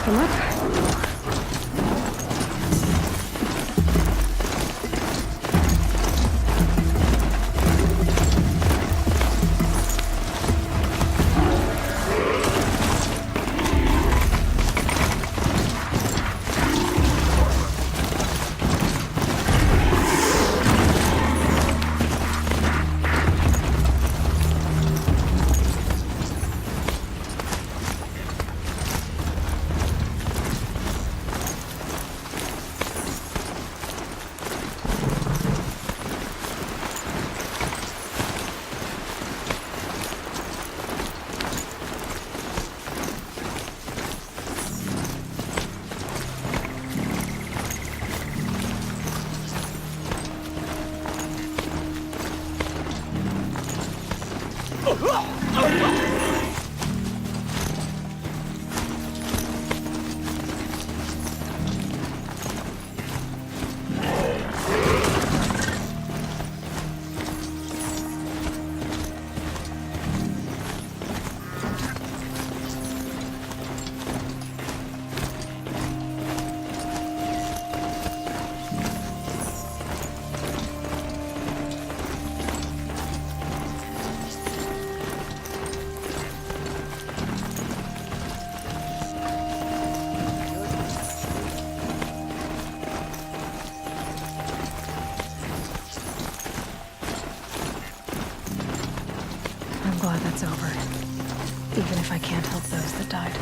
Come up. I'm glad that's over. Even if I can't help those that died.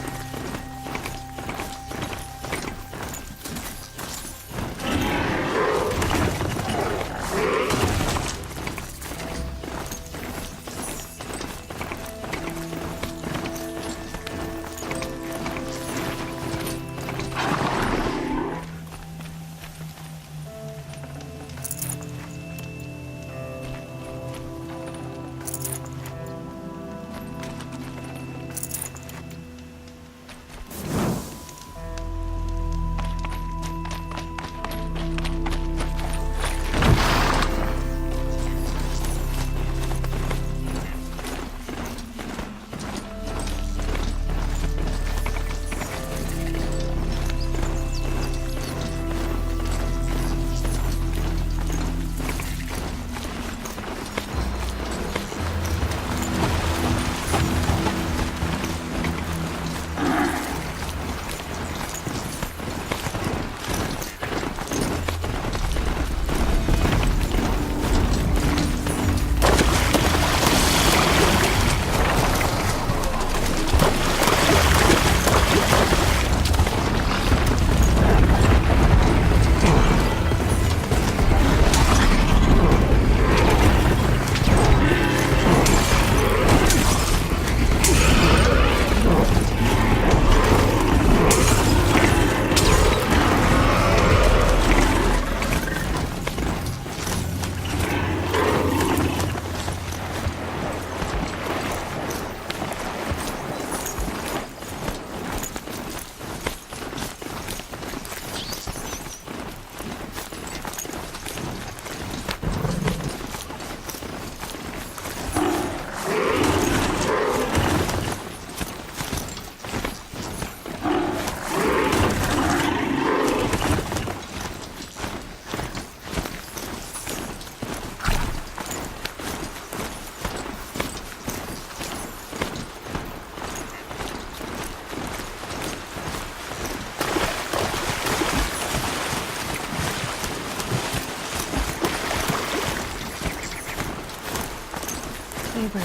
Daybreak.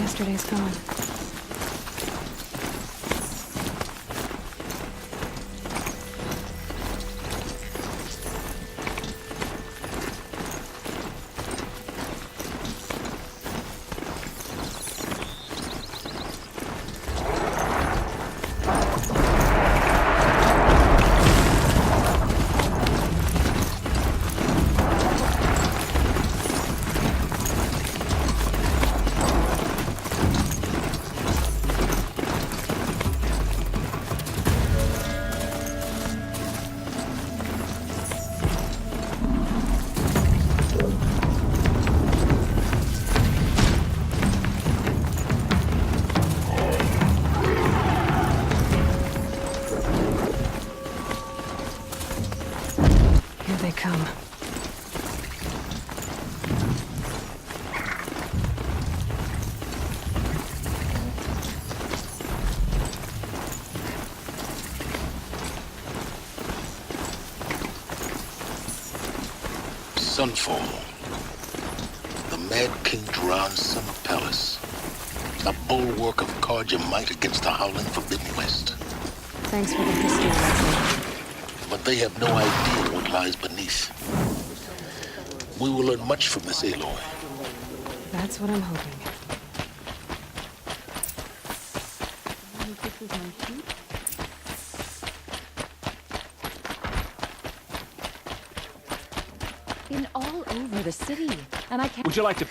Yesterday's gone. they come. Sunfall. The Mad King Duran's summer palace. A bulwark of guard your might against the howling Forbidden West. Thanks for the history lesson. But they have no idea what lies beneath. We will learn much from this, Aloy. That's what I'm hoping. In all over the city, and I can't. Would you like to...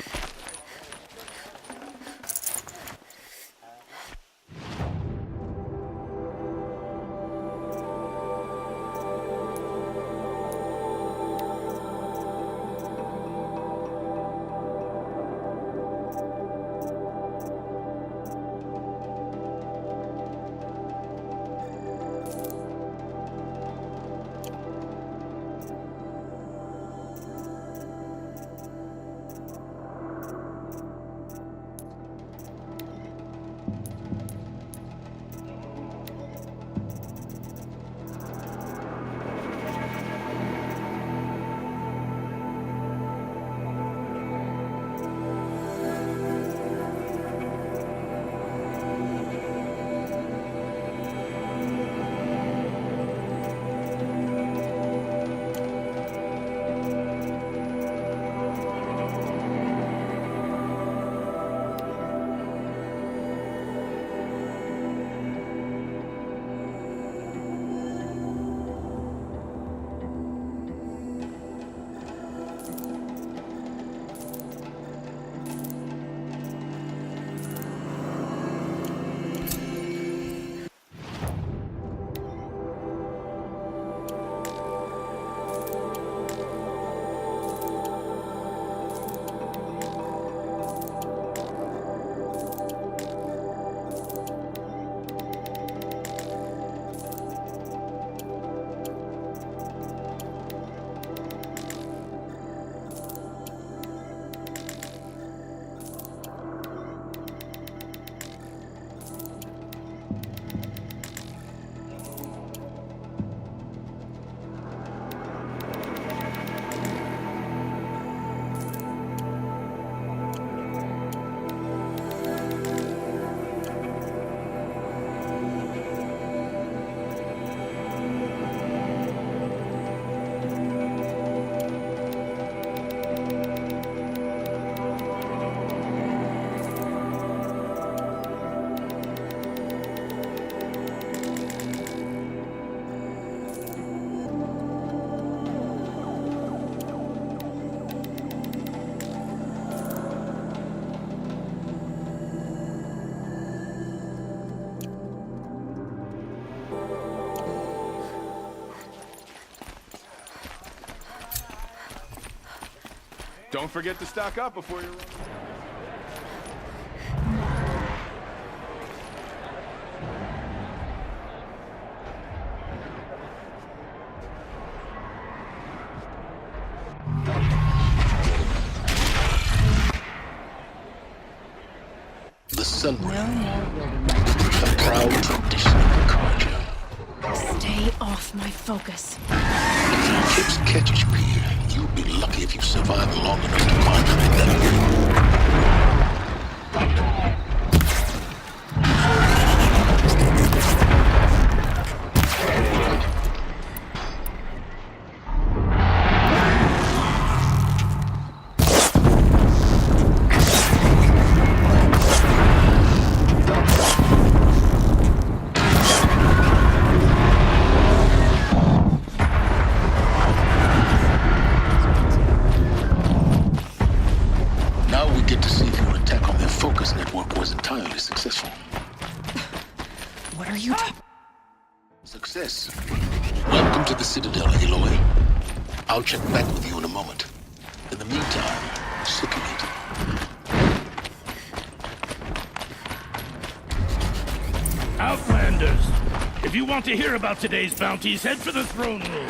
Don't forget to stock up before you run. The Sunbreak. A proud tradition of Carja. Stay off my focus. If the eclipse catches you here, you'll be lucky if you survive long enough to monitor that. Success. Welcome to the Citadel, Aloy. I'll check back with you in a moment. In the meantime, circulate. Outlanders, if you want to hear about today's bounties, head for the throne room.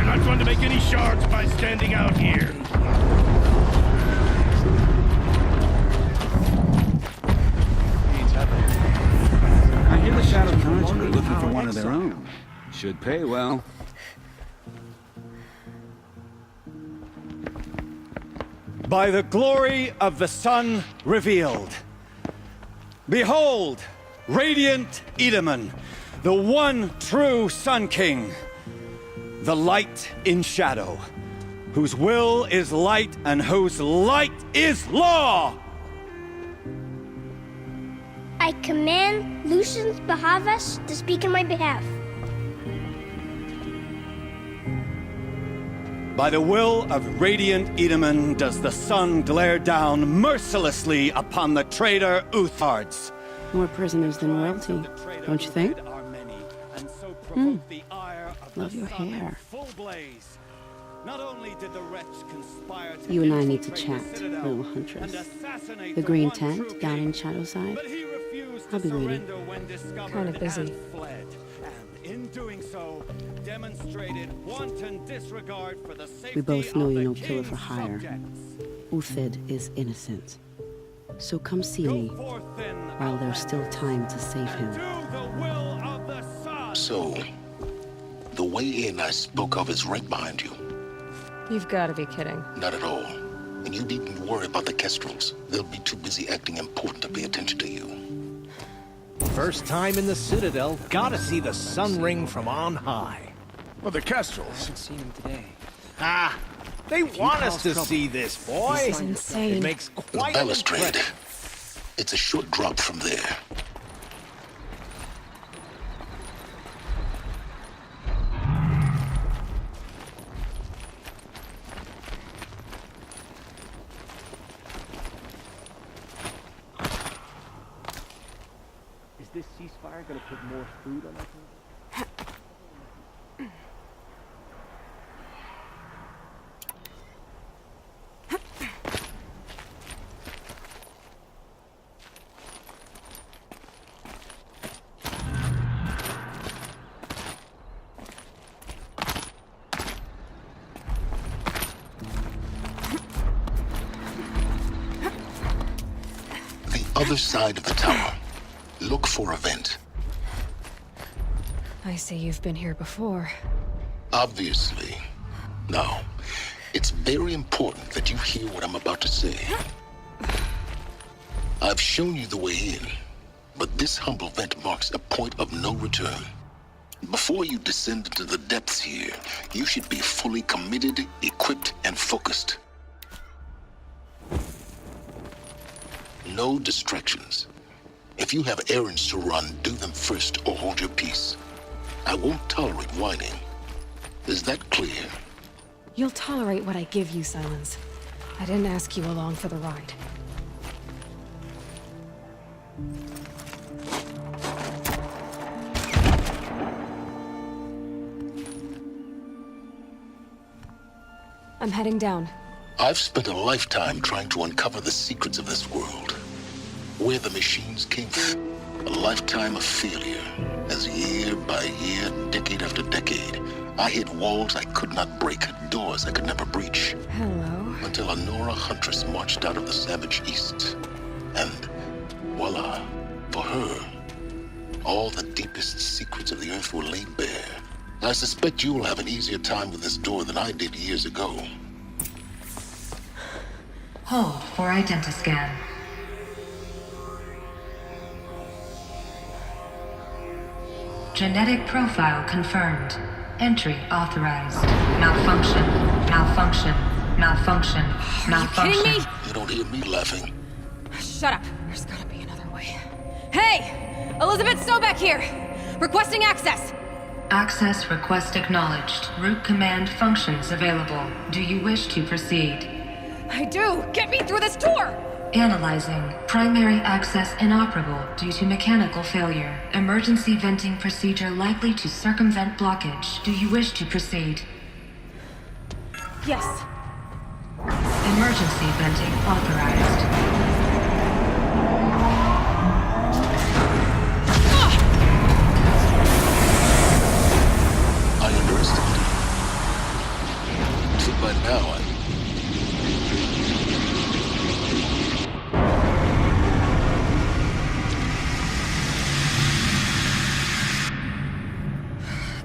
not going to make any shards by standing out here. I hear the Shadow Council are looking for one of their own. Should pay well. By the glory of the sun revealed. Behold, radiant Edaman, the one true Sun King. The light in shadow, whose will is light and whose light is law! I command Lucius Bahavas to speak in my behalf. By the will of radiant Edaman does the sun glare down mercilessly upon the traitor Uthards. More prisoners than royalty, don't you think? Love your hair. You and I need to chat, little huntress. The green tent down in Shadowside. I'll be waiting. Kind of busy. We both know you're no killer for hire. Uthid is innocent. So come see me while there's still time to save him. So, the way in I spoke of is right behind you. You've got to be kidding. Not at all. And you needn't worry about the Kestrels. They'll be too busy acting important to pay attention to you. First time in the Citadel, gotta see the sun ring from on high. Well, the Kestrels. Haven't seen him today. Ah, they want us to see this, boy. This is insane. It makes The quite an balustrade. impression. It's a short drop from there. Is this ceasefire gonna put more food on our table? The other side of the tower. Look for a vent. I see you've been here before. Obviously. Now, it's very important that you hear what I'm about to say. I've shown you the way in, but this humble vent marks a point of no return. Before you descend into the depths here, you should be fully committed, equipped, and focused. No distractions. If you have errands to run, do them first or hold your peace. I won't tolerate whining. Is that clear? You'll tolerate what I give you, Silence. I didn't ask you along for the ride. I'm heading down. I've spent a lifetime trying to uncover the secrets of this world. Where the machines came from. A lifetime of failure. As year by year, decade after decade, I hit walls I could not break, doors I could never breach. Hello. Until a Nora huntress marched out of the savage east. And voila, for her, all the deepest secrets of the earth were laid bare. I suspect you'll have an easier time with this door than I did years ago. Hold for identiscan. Genetic profile confirmed. Entry authorized. Malfunction. Malfunction. Malfunction. Malfunction. Kidding me? You don't hear me laughing. Shut up. There's gotta be another way. Hey! Elizabeth Sobeck here! Requesting access! Access request acknowledged. Root command functions available. Do you wish to proceed? I do! Get me through this door! Analyzing. Primary access inoperable due to mechanical failure. Emergency venting procedure likely to circumvent blockage. Do you wish to proceed? Yes. Emergency venting authorized. I underestimated. So by now,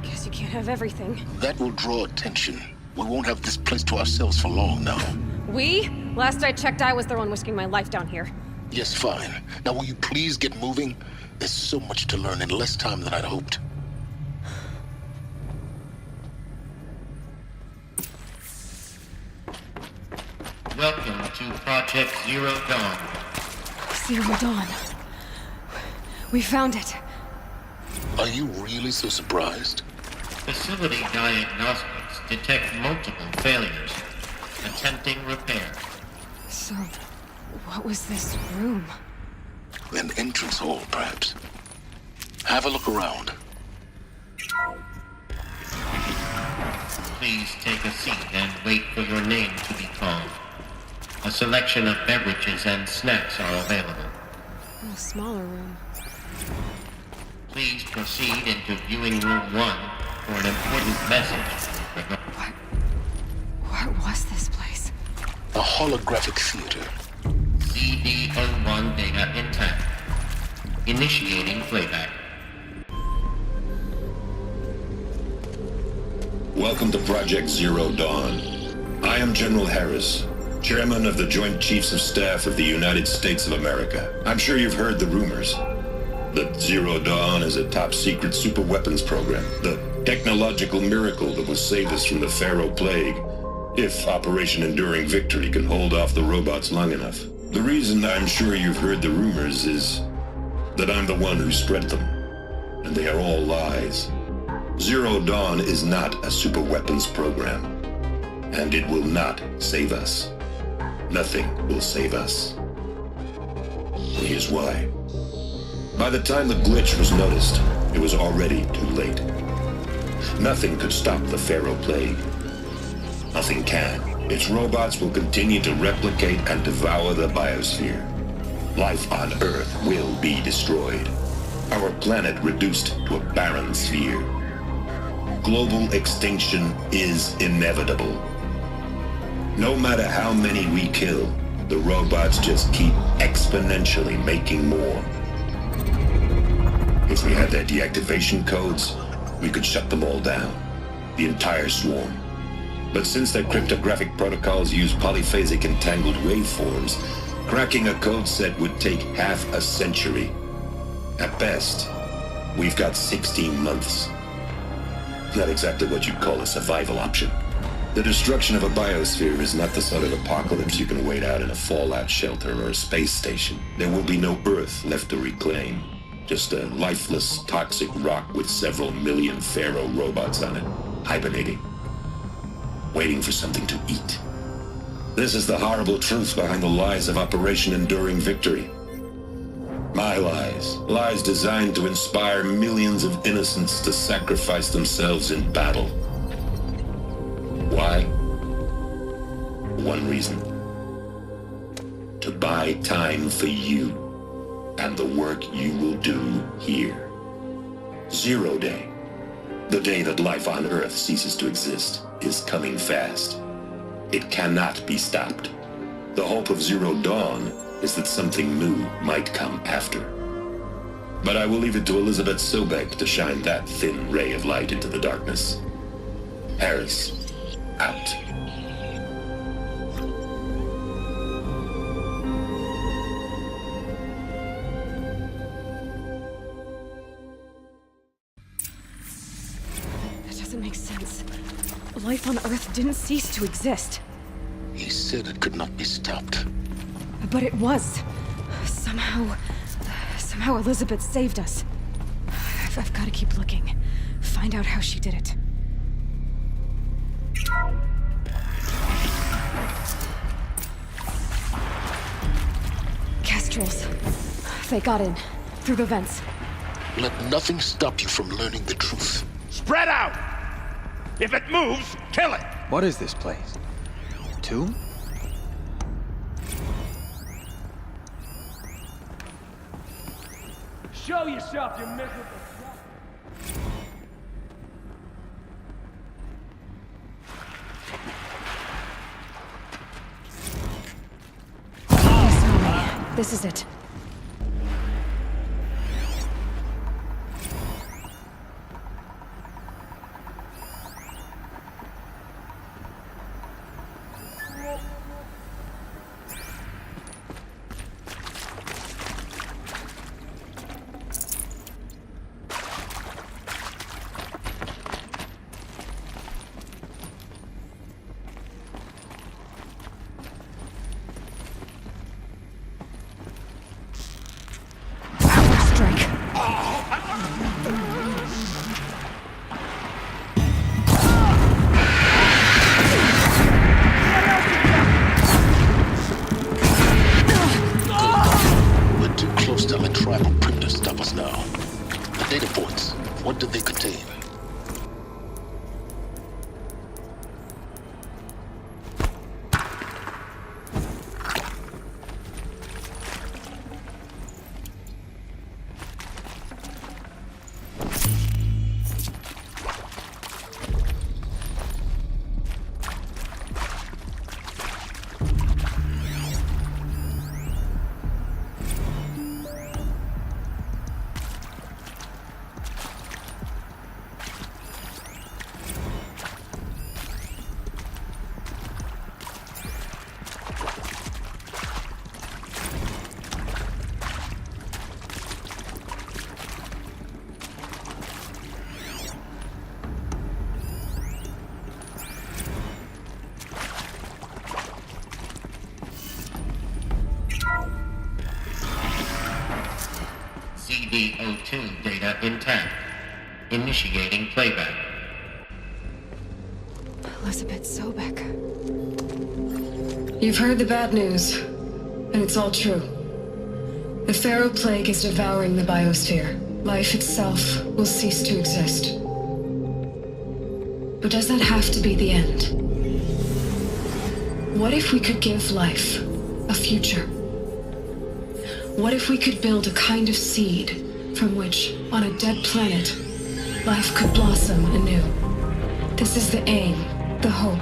Guess you can't have everything. that will draw attention. We won't have this place to ourselves for long now. We? Last I checked, I was the one risking my life down here. Yes, fine. Now will you please get moving? There's so much to learn in less time than I'd hoped. Welcome to Project Zero Dawn. Zero Dawn. We found it. Are you really so surprised? Facility diagnostics detect multiple failures, attempting repair. So, what was this room? An entrance hall, perhaps. Have a look around. Please take a seat and wait for your name to be called. A selection of beverages and snacks are available. A smaller room. Please proceed into viewing room 1 for an important message. What was this place? A holographic theater. CD01 data intact. Initiating playback. Welcome to Project Zero Dawn. I am General Harris, Chairman of the Joint Chiefs of Staff of the United States of America. I'm sure you've heard the rumors that Zero Dawn is a top-secret superweapons program, the technological miracle that will save us from the Pharaoh Plague, if Operation Enduring Victory can hold off the robots long enough. The reason I'm sure you've heard the rumors is that I'm the one who spread them, and they are all lies. Zero Dawn is not a superweapons program, and it will not save us. Nothing will save us. And here's why. By the time the glitch was noticed, it was already too late. Nothing could stop the Pharaoh Plague. Nothing can. Its robots will continue to replicate and devour the biosphere. Life on Earth will be destroyed. Our planet reduced to a barren sphere. Global extinction is inevitable. No matter how many we kill, the robots just keep exponentially making more. If we had their deactivation codes, we could shut them all down. The entire swarm. But since their cryptographic protocols use polyphasic entangled waveforms, cracking a code set would take half a century. At best, we've got 16 months. Not exactly what you'd call a survival option. The destruction of a biosphere is not the sort of apocalypse you can wait out in a fallout shelter or a space station. There will be no Earth left to reclaim. Just a lifeless, toxic rock with several million Pharaoh robots on it, hibernating, waiting for something to eat. This is the horrible truth behind the lies of Operation Enduring Victory. My lies. Lies designed to inspire millions of innocents to sacrifice themselves in battle. Why? One reason. To buy time for you and the work you will do here. Zero Day. The day that life on Earth ceases to exist is coming fast. It cannot be stopped. The hope of Zero Dawn is that something new might come after. But I will leave it to Elizabeth Sobek to shine that thin ray of light into the darkness. Harris, out. That doesn't make sense. Life on Earth didn't cease to exist. He said it could not be stopped. But it was. Somehow Elizabeth saved us. I've got to keep looking. Find out how she did it. Kestrels. They got in. Through the vents. Let nothing stop you from learning the truth. Spread out! If it moves, kill it! What is this place? Tomb? Show yourself, you miserable... This is it. What did they contain? CD02 data intact. Initiating playback. Elizabeth Sobek. You've heard the bad news, and it's all true. The Pharaoh Plague is devouring the biosphere. Life itself will cease to exist. But does that have to be the end? What if we could give life a future? What if we could build a kind of seed from which, on a dead planet, life could blossom anew? This is the aim, the hope,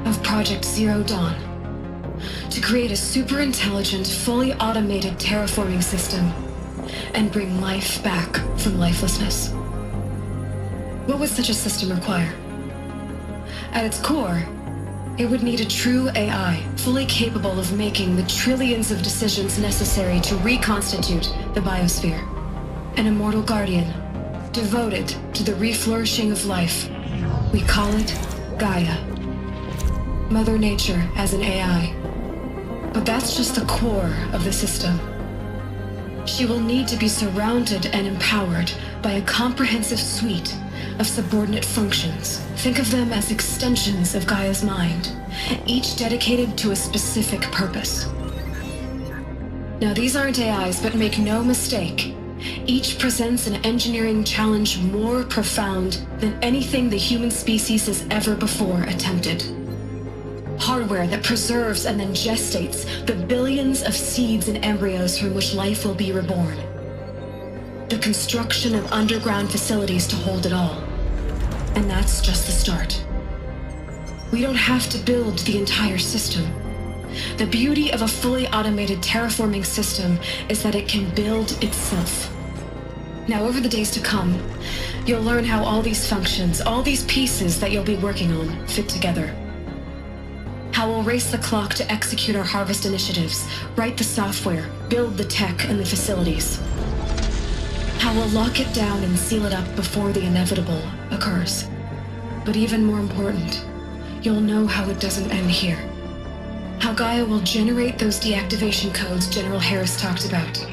of Project Zero Dawn. To create a super-intelligent, fully automated terraforming system and bring life back from lifelessness. What would such a system require? At its core, it would need a true AI, fully capable of making the trillions of decisions necessary to reconstitute the biosphere. An immortal guardian, devoted to the reflourishing of life. We call it Gaia. Mother Nature as an AI. But that's just the core of the system. She will need to be surrounded and empowered by a comprehensive suite of subordinate functions. Think of them as extensions of Gaia's mind, each dedicated to a specific purpose. Now, these aren't AIs, but make no mistake, each presents an engineering challenge more profound than anything the human species has ever before attempted. Hardware that preserves and then gestates the billions of seeds and embryos from which life will be reborn. The construction of underground facilities to hold it all. And that's just the start. We don't have to build the entire system. The beauty of a fully automated terraforming system is that it can build itself. Now, over the days to come, you'll learn how all these functions, all these pieces that you'll be working on, fit together. How we'll race the clock to execute our harvest initiatives, write the software, build the tech and the facilities. How we'll lock it down and seal it up before the inevitable occurs. But even more important, you'll know how it doesn't end here. How Gaia will generate those deactivation codes General Harris talked about,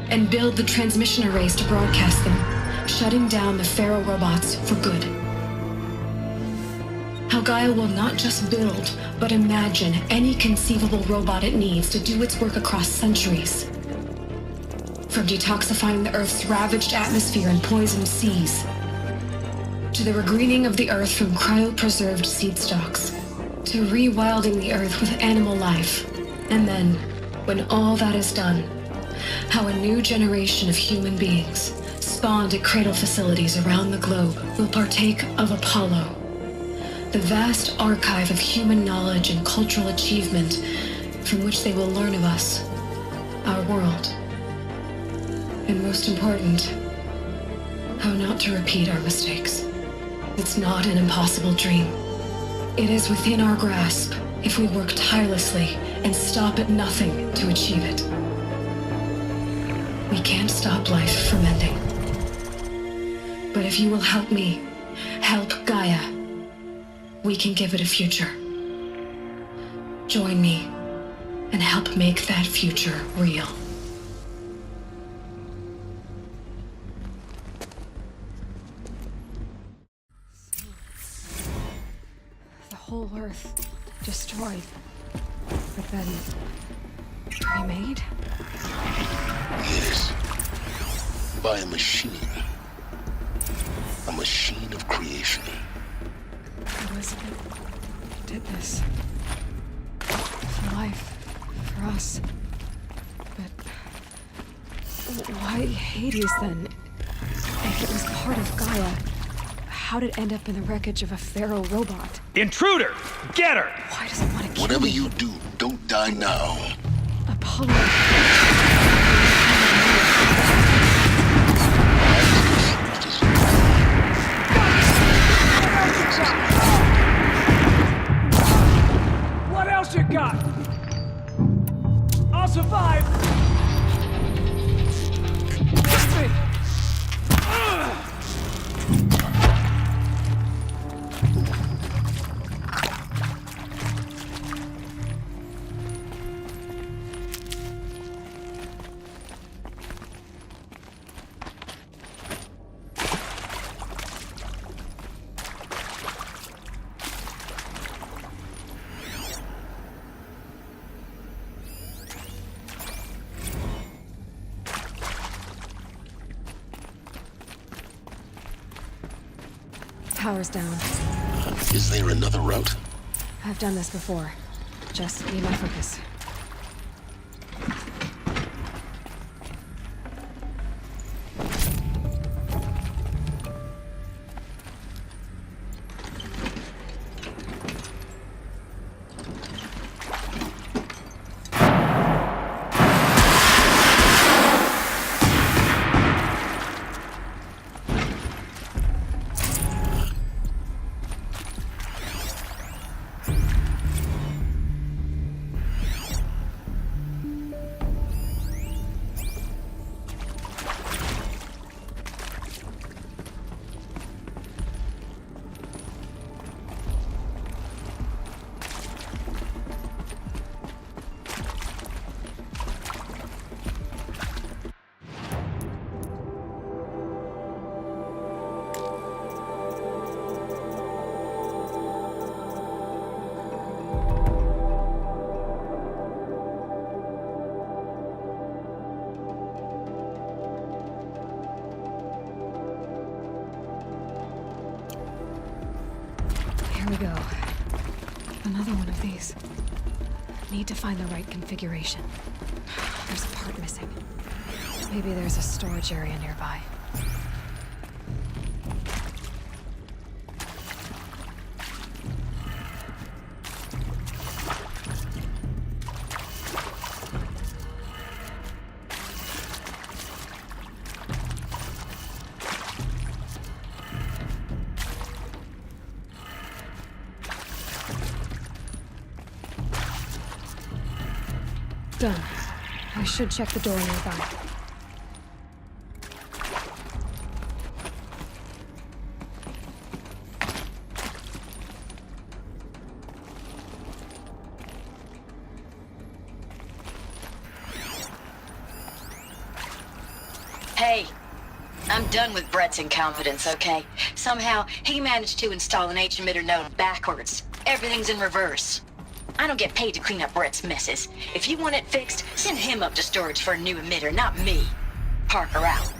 and build the transmission arrays to broadcast them, shutting down the Pharaoh robots for good. How Gaia will not just build, but imagine any conceivable robot it needs to do its work across centuries. From detoxifying the Earth's ravaged atmosphere and poisoned seas, to the regreening of the Earth from cryopreserved seed stalks, to rewilding the Earth with animal life. And then, when all that is done, how a new generation of human beings, spawned at cradle facilities around the globe, will partake of Apollo, the vast archive of human knowledge and cultural achievement from which they will learn of us, our world. And most important, how not to repeat our mistakes. It's not an impossible dream. It is within our grasp if we work tirelessly and stop at nothing to achieve it. We can't stop life from ending. But if you will help me, help Gaia, we can give it a future. Join me and help make that future real. The whole Earth destroyed, but then remade? Yes. By a machine. A machine of creation. Elizabeth did this. For life. For us. But why Hades then? If it was part of Gaia, how'd it end up in the wreckage of a feral robot? Intruder! Get her! Why does it want to kill Whatever me? you do, don't die now. Apollo. What else you got? I'll survive. Trust me. Power's down. Is there another route? I've done this before. Just need my focus. Here we go. Another one of these. Need to find the right configuration. There's a part missing. Maybe there's a storage area nearby. Done. I should check the door nearby. Hey, I'm done with Brett's incompetence, okay? Somehow, he managed to install an H-emitter node backwards. Everything's in reverse. I don't get paid to clean up Brett's messes. If you want it fixed, send him up to storage for a new emitter, not me. Parker out.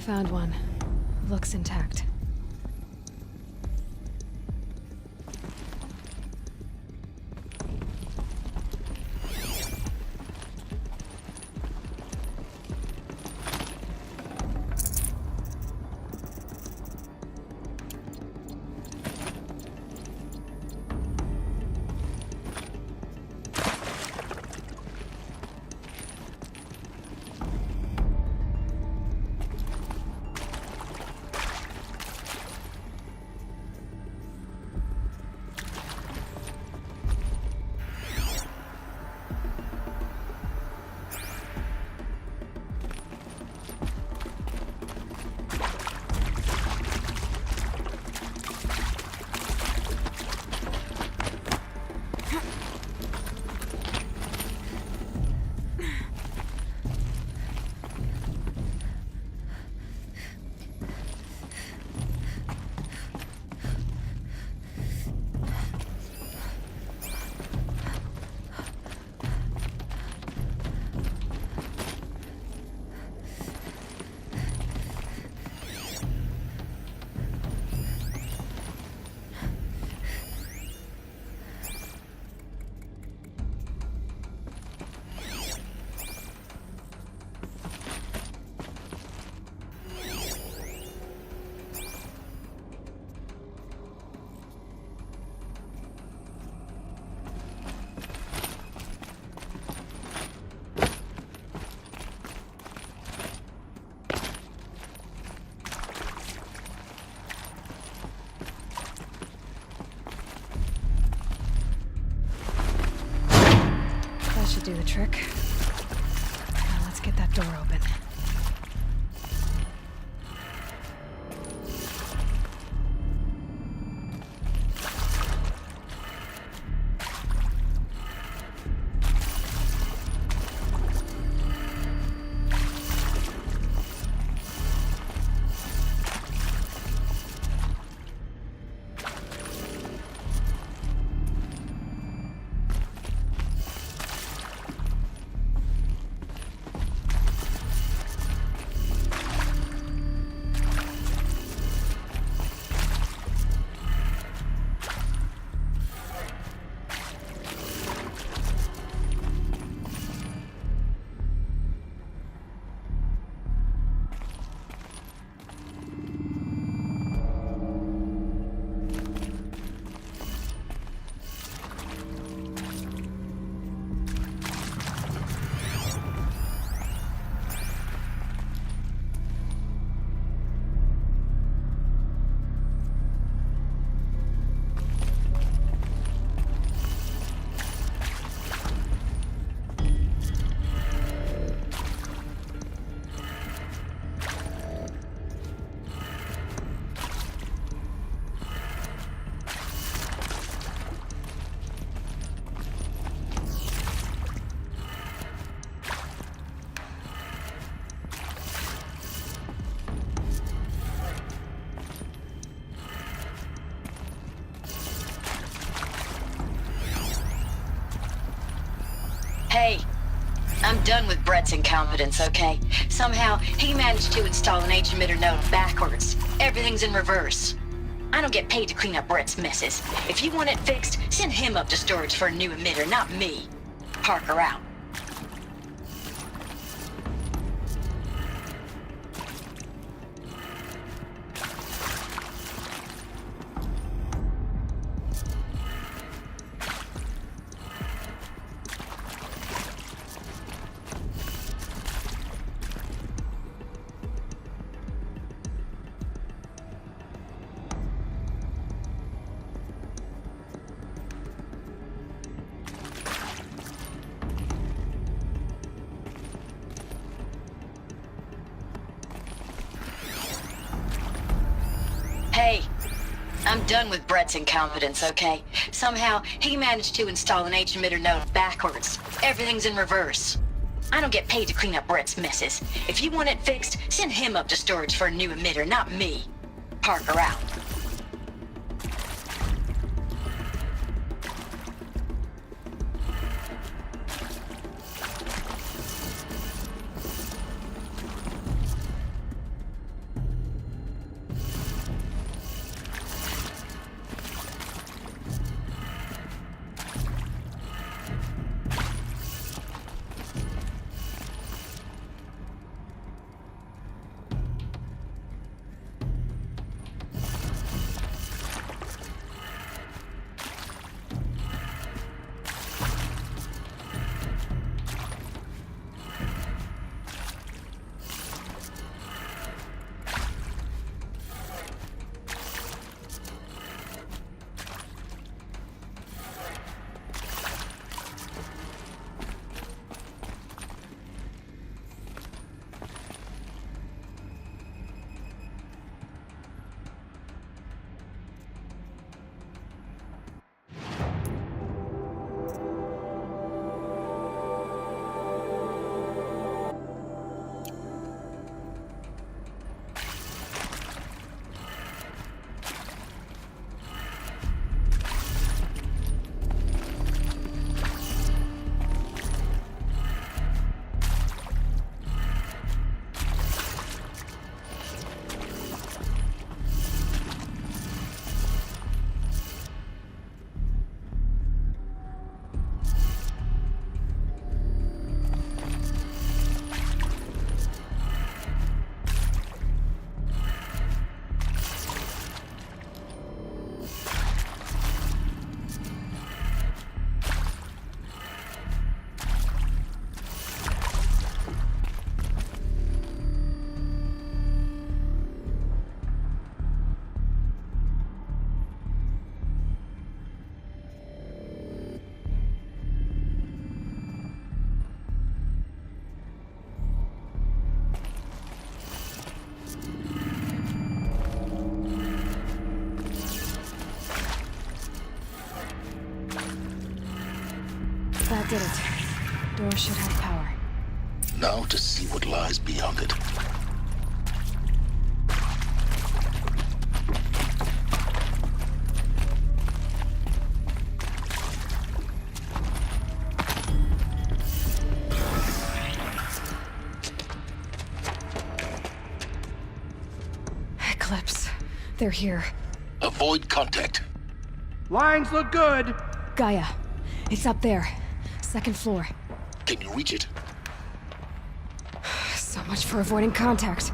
Found one. Looks intact. Should do the trick. Now let's get that door open. Hey, I'm done with Brett's incompetence, okay? Somehow, he managed to install an H-emitter node backwards. Everything's in reverse. I don't get paid to clean up Brett's messes. If you want it fixed, send him up to storage for a new emitter, not me. Parker out. Hey, I'm done with Brett's incompetence, okay? Somehow, he managed to install an H-emitter node backwards. Everything's in reverse. I don't get paid to clean up Brett's messes. If you want it fixed, send him up to storage for a new emitter, not me. Parker out. did it. Door should have power. Now to see what lies beyond it. Eclipse. They're here. Avoid contact. Lines look good. Gaia. It's up there. Second floor. Can you reach it? So much for avoiding contact.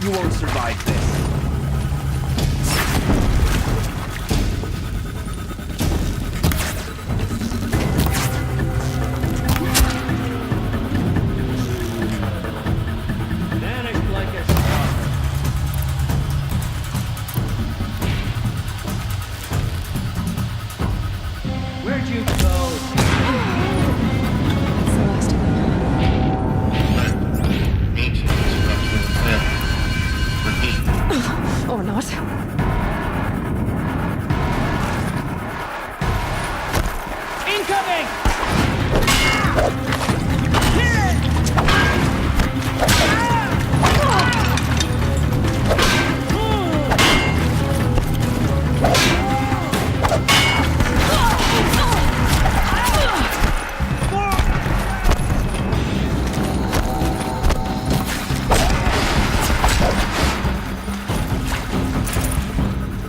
You won't survive this. Vanished like a star. Where'd you go? It's the last of them. Ancient structural failure. Repeat. Or not. Incoming!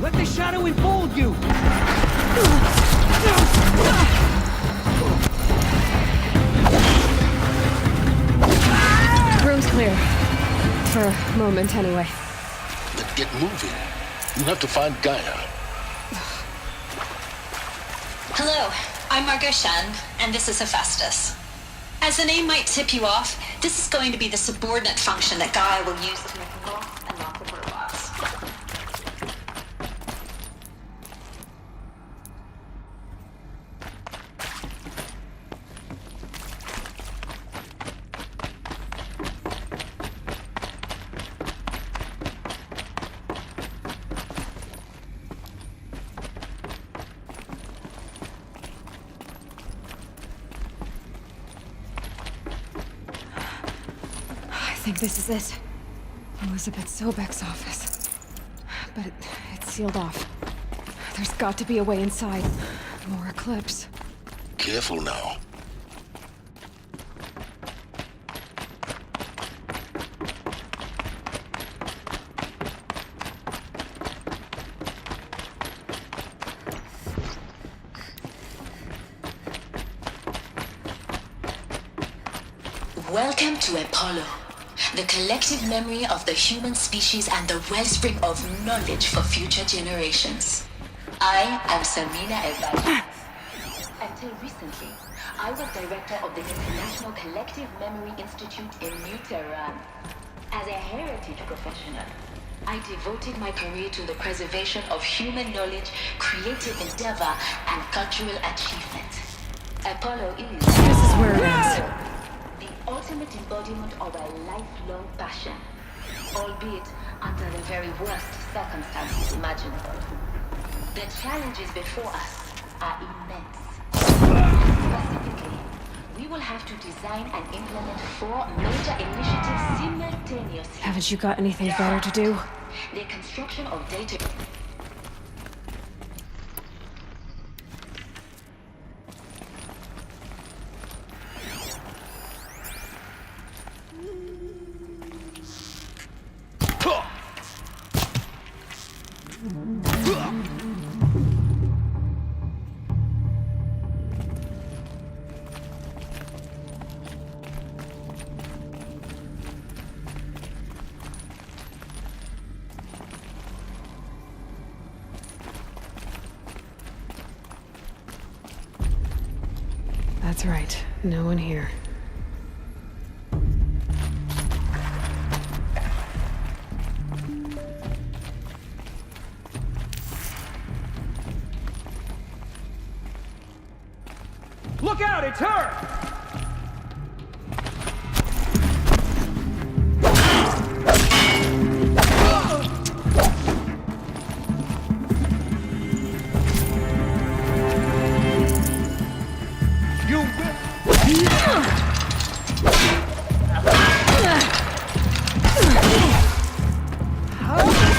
Let the shadow enfold you! Room's clear. For a moment, anyway. Then get moving. You have to find Gaia. Hello, I'm Margot Shan, and this is Hephaestus. As the name might tip you off, this is going to be the subordinate function that Gaia will use to make lots and lots of robots. I think this is it. Elizabeth Sobek's office. But it's sealed off. There's got to be a way inside. More Eclipse. Careful now. Welcome to Apollo, the collective memory of the human species and the wellspring of knowledge for future generations. I am Samina Evadi. Until recently, I was director of the International Collective Memory Institute in New Tehran. As a heritage professional, I devoted my career to the preservation of human knowledge, creative endeavor, and cultural achievement. Apollo is... This is where it ends. the ultimate embodiment of a lifelong passion, albeit under the very worst circumstances imaginable. The challenges before us are immense. Specifically, We will have to design and implement 4 major initiatives simultaneously. Haven't you got anything better to do? The construction of data... That's right. No one here. Look out, it's her!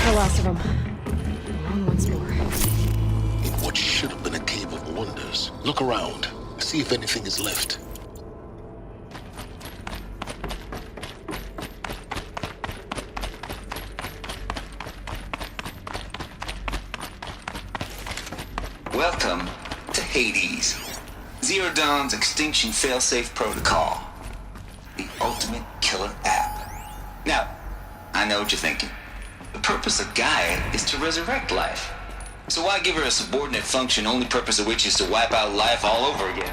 The last of them. On once more. In what should have been a cave of wonders. Look around. See if anything is left. Welcome to Hades. Zero Dawn's extinction failsafe protocol. The ultimate killer app. Now, I know what you're thinking. The purpose of Gaia is to resurrect life. So why give her a subordinate function, only purpose of which is to wipe out life all over again?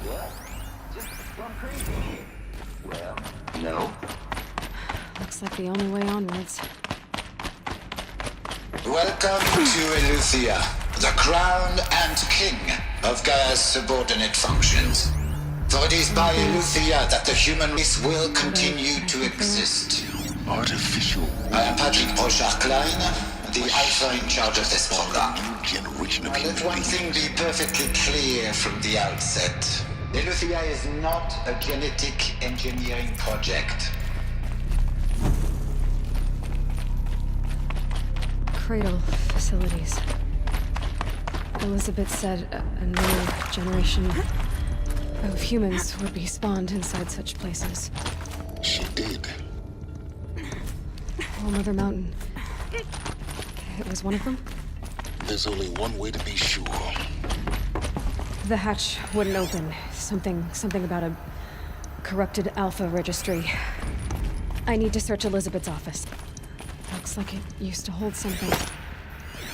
What? Just gone crazy? Well, no. Looks like the only way onwards. Welcome to Eleuthia, the crown and king of Gaia's subordinate functions. For it is by Eleuthia that the human race will continue to exist. Artificial. I am Patrick Brochard-Klein, the Alpha in charge of this program. Generation of Now, let one thing be perfectly clear from the outset. Eleuthia is not a genetic engineering project. Cradle facilities. Elizabeth said a new generation of humans would be spawned inside such places. She did. Oh, Mother Mountain. It was one of them? There's only one way to be sure. The hatch wouldn't open. Something about a corrupted Alpha registry. I need to search Elizabeth's office. Looks like it used to hold something.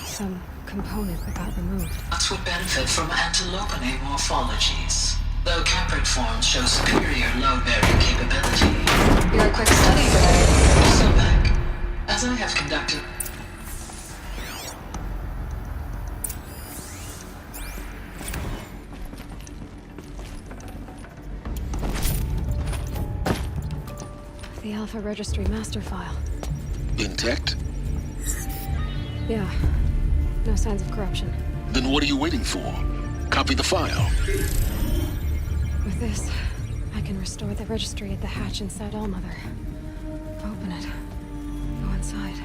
Some component that got removed. Nuts would benefit from antilopinae morphologies, though caprid forms show superior load-bearing capability. You're a quick study today. So back, as I have conducted. The Alpha Registry master file. Intact? Yeah. No signs of corruption. Then what are you waiting for? Copy the file. With this, I can restore the registry at the hatch inside Allmother. Open it. Go inside.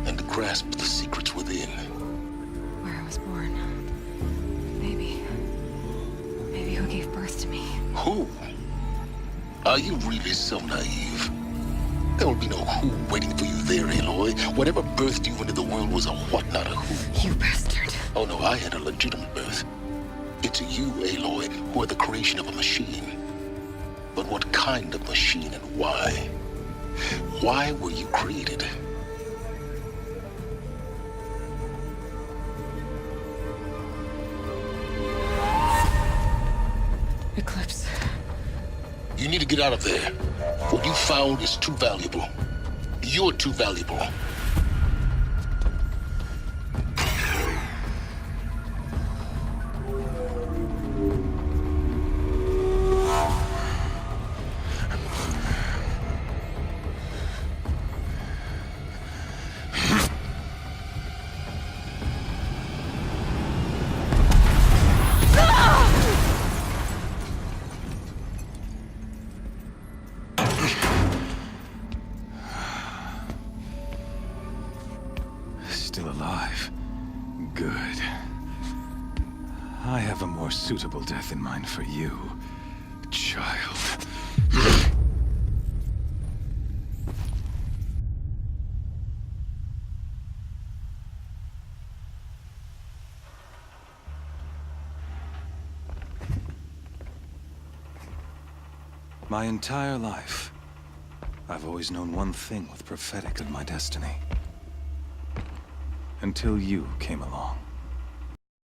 And grasp the secrets within. Where I was born. Maybe who gave birth to me. Who? Are you really so naive? There will be no who waiting for you there, Aloy. Whatever birthed you into the world was a what, not a who. You bastard. Oh no, I had a legitimate birth. It's you, Aloy, who are the creation of a machine. But what kind of machine and why? Why were you created? Eclipse. You need to get out of there. What you found is too valuable. You're too valuable. alive. Good. I have a more suitable death in mind for you, child. My entire life, I've always known one thing with prophetic of my destiny. Until you came along.